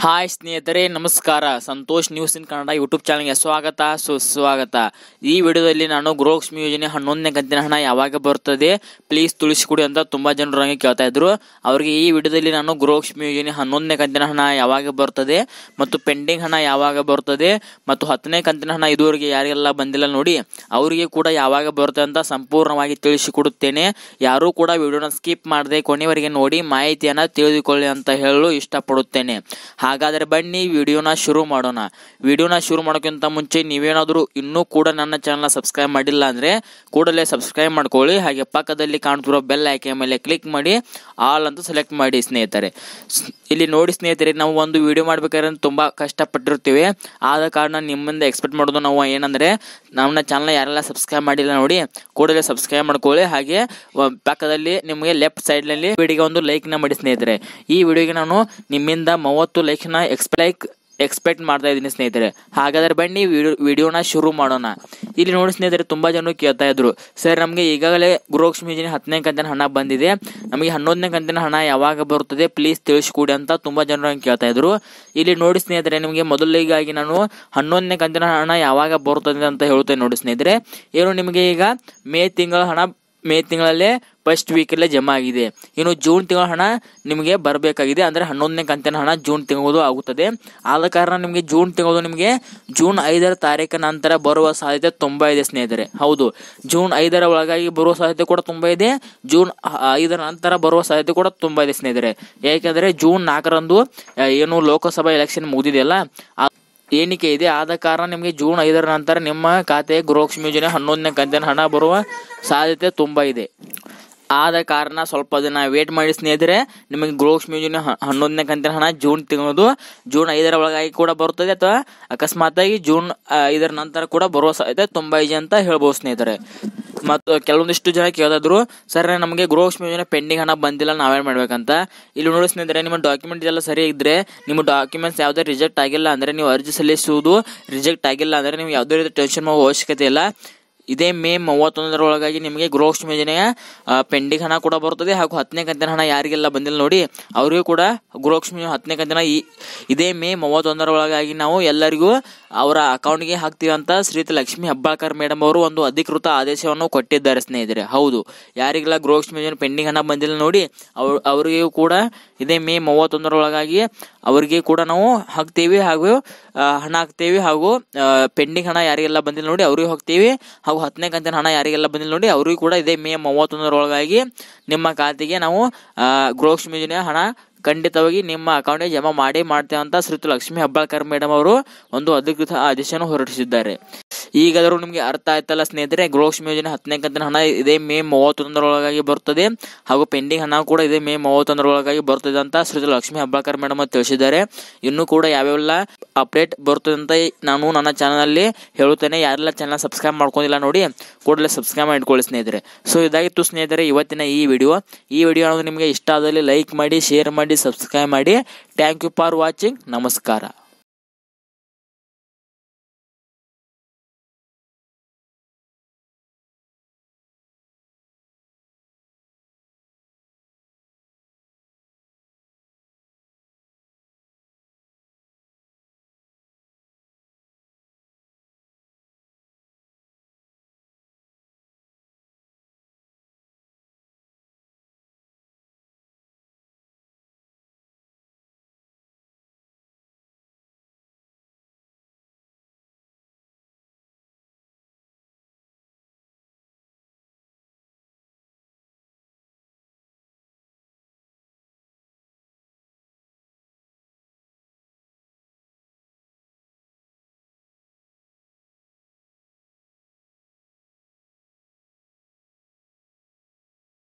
Hi ಸ್ನೇಹಿತರೆ, ನಮಸ್ಕಾರ. Santosh news ಇನ್ Kannada YouTube ಚಾನಲ್ಗೆ ಸ್ವಾಗತ, ಸುಸ್ವಾಗತ. ಈ ವಿಡಿಯೋದಲ್ಲಿ ನಾನು ಗೃಹಲಕ್ಷ್ಮಿ ಯೋಜನೆ 11ನೇ ಕಂತಿನ ಹಣ ಯಾವಾಗ ಬರುತ್ತದೆ ಪ್ಲೀಸ್ ತಿಳಿಸಿಕೊಡಿ ಅಂತ ತುಂಬಾ ಜನರು ನನಗೆ ಕೇಳ್ತಾ ಇದ್ರು. ಅವರಿಗೆ ಈ ವಿಡಿಯೋದಲ್ಲಿ ನಾನು ಗೃಹಲಕ್ಷ್ಮಿ ಯೋಜನೆ 11ನೇ ಕಂತಿನ ಹಣ ಯಾವಾಗ ಬರುತ್ತದೆ ಮತ್ತು ಪೆಂಡಿಂಗ್ ಹಣ ಯಾವಾಗ ಬರುತ್ತದೆ ಮತ್ತು 10ನೇ ಕಂತಿನ ಹಣ ಇದುವರೆಗೆ ಯಾರಿಗೆಲ್ಲ ಬಂದಿಲ್ಲ ನೋಡಿ ಅವರಿಗೆ ಕೂಡ ಯಾವಾಗ ಬರುತ್ತೆ ಅಂತ ಸಂಪೂರ್ಣವಾಗಿ ತಿಳಿಸಿಕೊಡುತ್ತೇನೆ. ಯಾರೂ ಕೂಡ ವಿಡಿಯೋನ ಸ್ಕಿಪ್ ಮಾಡದೆ ಕೊನೆವರೆಗೆ ನೋಡಿ ಮಾಹಿತಿಯನ್ನು ತಿಳಿದುಕೊಳ್ಳಿ ಅಂತ ಹೇಳಲು ಇಷ್ಟಪಡುತ್ತೇನೆ. ಹಾಗಾದರೆ ಬನ್ನಿ ವಿಡಿಯೋನ ಶುರು ಮಾಡೋಣ. ವಿಡಿಯೋನ ಶುರು ಮಾಡೋಕ್ಕಿಂತ ಮುಂಚೆ ನೀವೇನಾದರೂ ಇನ್ನೂ ಕೂಡ ನನ್ನ ಚಾನಲ್ ಸಬ್ಸ್ಕ್ರೈಬ್ ಮಾಡಿಲ್ಲ ಅಂದರೆ ಕೂಡಲೇ ಸಬ್ಸ್ಕ್ರೈಬ್ ಮಾಡ್ಕೊಳ್ಳಿ. ಹಾಗೆ ಪಕ್ಕದಲ್ಲಿ ಕಾಣ್ತಿರೋ ಬೆಲ್ ಐಕಾನ್ ಮೇಲೆ ಕ್ಲಿಕ್ ಮಾಡಿ ಆಲ್ ಅಂತ ಸೆಲೆಕ್ಟ್ ಮಾಡಿ ಸ್ನೇಹಿತರೆ. ಇಲ್ಲಿ ನೋಡಿ ಸ್ನೇಹಿತರೆ, ನಾವು ಒಂದು ವಿಡಿಯೋ ಮಾಡ್ಬೇಕಾದ್ರೆ ತುಂಬ ಕಷ್ಟಪಟ್ಟಿರ್ತೀವಿ. ಆದ ಕಾರಣ ನಿಮ್ಮಿಂದ ಎಕ್ಸ್ಪೆಕ್ಟ್ ಮಾಡೋದು ನಾವು ಏನಂದರೆ ನಮ್ಮ ಚಾನಲ್ ಯಾರೆಲ್ಲ ಸಬ್ಸ್ಕ್ರೈಬ್ ಮಾಡಿಲ್ಲ ನೋಡಿ ಕೂಡಲೇ ಸಬ್ಸ್ಕ್ರೈಬ್ ಮಾಡ್ಕೊಳ್ಳಿ. ಹಾಗೆ ಪಕ್ಕದಲ್ಲಿ ನಿಮಗೆ ಲೆಫ್ಟ್ ಸೈಡ್ನಲ್ಲಿ ವಿಡಿಯೋಗೆ ಒಂದು ಲೈಕ್ನ ಮಾಡಿ ಸ್ನೇಹಿತರೆ. ಈ ವಿಡಿಯೋಗೆ ನಾನು ನಿಮ್ಮಿಂದ 30 ಲೈಕ್ನ ಎಕ್ಸ್ಪೆಕ್ಟ್ ಮಾಡ್ತಾ ಇದ್ದೀನಿ ಸ್ನೇಹಿತರೆ. ಹಾಗಾದರೆ ಬನ್ನಿ ವಿಡಿಯೋನ ಶುರು ಮಾಡೋಣ. ಇಲ್ಲಿ ನೋಡಿ ಸ್ನೇಹಿತರೆ, ತುಂಬಾ ಜನ ಕೇಳ್ತಾ ಇದ್ರು, ಸರ್ ನಮಗೆ ಈಗಾಗಲೇ ಗೃಹಲಕ್ಷ್ಮಿ ಯೋಜನೆ 10ನೇ ಕಂತಿನ ಹಣ ಬಂದಿದೆ, ನಮಗೆ 11ನೇ ಕಂತಿನ ಹಣ ಯಾವಾಗ ಬರುತ್ತದೆ ಪ್ಲೀಸ್ ತಿಳಿಸಿಕೊಡಿ ಅಂತ ತುಂಬಾ ಜನರು ಕೇಳ್ತಾ ಇದ್ರು. ಇಲ್ಲಿ ನೋಡಿ ಸ್ನೇಹಿತರೆ, ನಿಮಗೆ ಮೊದಲಿಗಾಗಿ ನಾನು 11ನೇ ಕಂತಿನ ಹಣ ಯಾವಾಗ ಬರುತ್ತದೆ ಅಂತ ಹೇಳ್ತೇನೆ ನೋಡಿ ಸ್ನೇಹಿತರೆ. ಏನು ನಿಮಗೆ ಈಗ ಮೇ ತಿಂಗಳಲ್ಲೇ ಫಸ್ಟ್ ವೀಕಲ್ಲೇ ಜಮಾ ಆಗಿದೆ. ಇನ್ನು ಜೂನ್ ತಿಂಗಳ ಹಣ ನಿಮಗೆ ಬರಬೇಕಾಗಿದೆ. ಅಂದರೆ 11ನೇ ಕಂತಿನ ಹಣ ಜೂನ್ ತಿಂಗಳು ಆಗುತ್ತದೆ. ಆದ ಕಾರಣ ನಿಮಗೆ ಜೂನ್ ತಿಂಗಳು ನಿಮಗೆ ಜೂನ್ 5ರ ತಾರೀಕಿನ ನಂತರ ಬರುವ ಸಾಧ್ಯತೆ ತುಂಬ ಇದೆ ಸ್ನೇಹಿತರೆ. ಹೌದು, ಜೂನ್ 5ರ ಒಳಗಾಗಿ ಬರುವ ಸಾಧ್ಯತೆ ಕೂಡ ತುಂಬ ಇದೆ. ಜೂನ್ 5ರ ನಂತರ ಬರುವ ಸಾಧ್ಯತೆ ಕೂಡ ತುಂಬ ಇದೆ ಸ್ನೇಹಿತರೆ. ಏಕೆಂದರೆ ಜೂನ್ 4ರಂದು ಏನು ಲೋಕಸಭಾ ಎಲೆಕ್ಷನ್ ಮುಗಿದಿದೆಯಲ್ಲ ಎಣಿಕೆ ಇದೆ. ಆದ ಕಾರಣ ನಿಮಗೆ ಜೂನ್ 5ರ ನಂತರ ನಿಮ್ಮ ಖಾತೆಗೆ ಗೃಹಲಕ್ಷ್ಮಿ ಯೋಜನೆ 11ನೇ ಕಂತಿನ ಹಣ ಬರುವ ಸಾಧ್ಯತೆ ತುಂಬ ಇದೆ. ಆದ ಕಾರಣ ಸ್ವಲ್ಪ ದಿನ ವೇಟ್ ಮಾಡಿ ಸ್ನೇಹಿತರೆ. ನಿಮಗೆ ಗೃಹಲಕ್ಷ್ಮಿ ಯೋಜನೆ 11ನೇ ಕಂತಿನ ಹಣ ಜೂನ್ 5ರ ಒಳಗಾಗಿ ಕೂಡ ಬರುತ್ತದೆ, ಅಥವಾ ಅಕಸ್ಮಾತಾಗಿ ಜೂನ್ 5ರ ನಂತರ ಕೂಡ ಬರುವ ಸಾಧ್ಯತೆ ತುಂಬ ಇದೆ ಅಂತ ಹೇಳ್ಬೋದು ಸ್ನೇಹಿತರೆ. ಮತ್ತು ಕೆಲವೊಂದಿಷ್ಟು ಜನ ಕೇಳಿದ್ರು, ಸರ್ ನಮಗೆ ಗೃಹಲಕ್ಷ್ಮಿ ಯೋಜನೆ ಪೆಂಡಿಂಗ್ ಹಣ ಬಂದಿಲ್ಲ, ನಾವೇನು ಮಾಡ್ಬೇಕಂತ. ಇಲ್ಲಿ ನೋಡಿ ಸ್ನೇಹಿತರೆ, ನಿಮ್ಮ ಡಾಕ್ಯುಮೆಂಟ್ ಎಲ್ಲ ಸರಿ ಇದ್ರೆ, ನಿಮ್ಮ ಡಾಕ್ಯುಮೆಂಟ್ಸ್ ಯಾವುದೇ ರಿಜೆಕ್ಟ್ ಆಗಿಲ್ಲ ಅಂದರೆ, ನೀವು ಅರ್ಜಿ ಸಲ್ಲಿಸುವುದು ರಿಜೆಕ್ಟ್ ಆಗಿಲ್ಲ ಅಂದರೆ ನೀವು ಯಾವುದೇ ರೀತಿ ಟೆನ್ಷನ್ ಮಾಡೋ ಅವಶ್ಯಕತೆ ಇಲ್ಲ. ಇದೇ ಮೇ 31ರ ಒಳಗಾಗಿ ನಿಮಗೆ ಗೃಹಲಕ್ಷ್ಮಿ ಯೋಜನೆಯ ಪೆಂಡಿಂಗ್ ಹಣ ಕೂಡ ಬರುತ್ತದೆ. ಹಾಗೂ 10ನೇ ಕಂತಿನ ಹಣ ಯಾರಿಗೆಲ್ಲ ಬಂದಿಲ್ಲ ನೋಡಿ ಅವರಿಗೂ ಕೂಡ ಗೃಹಲಕ್ಷ್ಮಿ 10ನೇ ಕಂತಿನ ಇದೇ ಮೇ 31ರ ಒಳಗಾಗಿ ನಾವು ಎಲ್ಲರಿಗೂ ಅವರ ಅಕೌಂಟ್ಗೆ ಹಾಕ್ತೀವಿ ಅಂತ ಶ್ರೀಯುತ ಲಕ್ಷ್ಮೀ ಹೆಬ್ಬಾಳ್ಕರ್ ಮೇಡಮ್ ಅವರು ಒಂದು ಅಧಿಕೃತ ಆದೇಶವನ್ನು ಕೊಟ್ಟಿದ್ದಾರೆ ಸ್ನೇಹಿತರೆ. ಹೌದು, ಯಾರಿಗೆಲ್ಲ ಗೃಹಲಕ್ಷ್ಮಿ ಯೋಜನೆ ಪೆಂಡಿಂಗ್ ಹಣ ಬಂದಿಲ್ಲ ನೋಡಿ ಅವರಿಗೂ ಕೂಡ ಇದೇ ಮೇ 31ರ ಒಳಗಾಗಿ ಅವರಿಗೆ ಕೂಡ ನಾವು ಹಾಕ್ತೀವಿ, ಹಾಗೂ ಹಣ ಹಾಕ್ತೀವಿ. ಹಾಗೂ ಪೆಂಡಿಂಗ್ ಹಣ ಯಾರಿಗೆಲ್ಲ ಬಂದಿಲ್ಲ ನೋಡಿ ಅವರಿಗೂ ಹಾಕ್ತೀವಿ. ಹಾಗೂ 10ನೇ ಕಂತಿನ ಹಣ ಯಾರಿಗೆಲ್ಲ ಬಂದಿಲ್ಲ ನೋಡಿ ಅವರಿಗೂ ಕೂಡ ಇದೇ ಮೇ 31ರ ಒಳಗಾಗಿ ನಿಮ್ಮ ಖಾತೆಗೆ ನಾವು ಗೃಹಲಕ್ಷ್ಮಿ ಯೋಜನೆಯ ಹಣ ಖಂಡಿತವಾಗಿ ನಿಮ್ಮ ಅಕೌಂಟ್ಗೆ ಜಮಾ ಮಾಡ್ತೇವೆ ಅಂತ ಶ್ರೀಯುತ ಲಕ್ಷ್ಮೀ ಹೆಬ್ಬಾಳ್ಕರ್ ಮೇಡಮ್ ಅವರು ಒಂದು ಅಧಿಕೃತ ಆದೇಶವನ್ನು ಹೊರಡಿಸಿದ್ದಾರೆ. ಈಗಾದರೂ ನಿಮಗೆ ಅರ್ಥ ಆಯ್ತಲ್ಲ ಸ್ನೇಹಿತರೆ, ಗೃಹಲಕ್ಷ್ಮಿ ಯೋಜನೆ 10ನೇ ಕಂತಿನ ಹಣ ಇದೇ ಮೇ 31ರ ಒಳಗಾಗಿ ಬರುತ್ತದೆ, ಹಾಗೂ ಪೆಂಡಿಂಗ್ ಹಣ ಕೂಡ ಇದೇ ಮೇ 31ರ ಒಳಗಾಗಿ ಬರುತ್ತದೆ ಅಂತ ಶ್ರೀಯುತ ಲಕ್ಷ್ಮೀ ಹೆಬ್ಬಾಳ್ಕರ್ ಮೇಡಮ್ ಅವರು ತಿಳಿಸಿದ್ದಾರೆ. ಇನ್ನೂ ಕೂಡ ಯಾವ್ಯಾವೆಲ್ಲ ಅಪ್ಡೇಟ್ ಬರುತ್ತದೆ ಅಂತ ನಾನು ನನ್ನ ಚಾನಲಲ್ಲಿ ಹೇಳುತ್ತೇನೆ. ಯಾರೆಲ್ಲ ಚಾನಲ್ ಸಬ್ಸ್ಕ್ರೈಬ್ ಮಾಡ್ಕೊಂಡಿಲ್ಲ ನೋಡಿ ಕೂಡಲೇ ಸಬ್ಸ್ಕ್ರೈಬ್ ಮಾಡಿಕೊಳ್ಳಿ ಸ್ನೇಹಿತರೆ. ಸೊ ಇದಾಗಿತ್ತು ಸ್ನೇಹಿತರೆ ಇವತ್ತಿನ ಈ ವಿಡಿಯೋ ಅನ್ನೋದು ನಿಮಗೆ ಇಷ್ಟ ಆದಲ್ಲಿ ಲೈಕ್ ಮಾಡಿ, ಶೇರ್ ಮಾಡಿ, ಸಬ್ಸ್ಕ್ರೈಬ್ ಮಾಡಿ. Thank you for watching. ನಮಸ್ಕಾರ.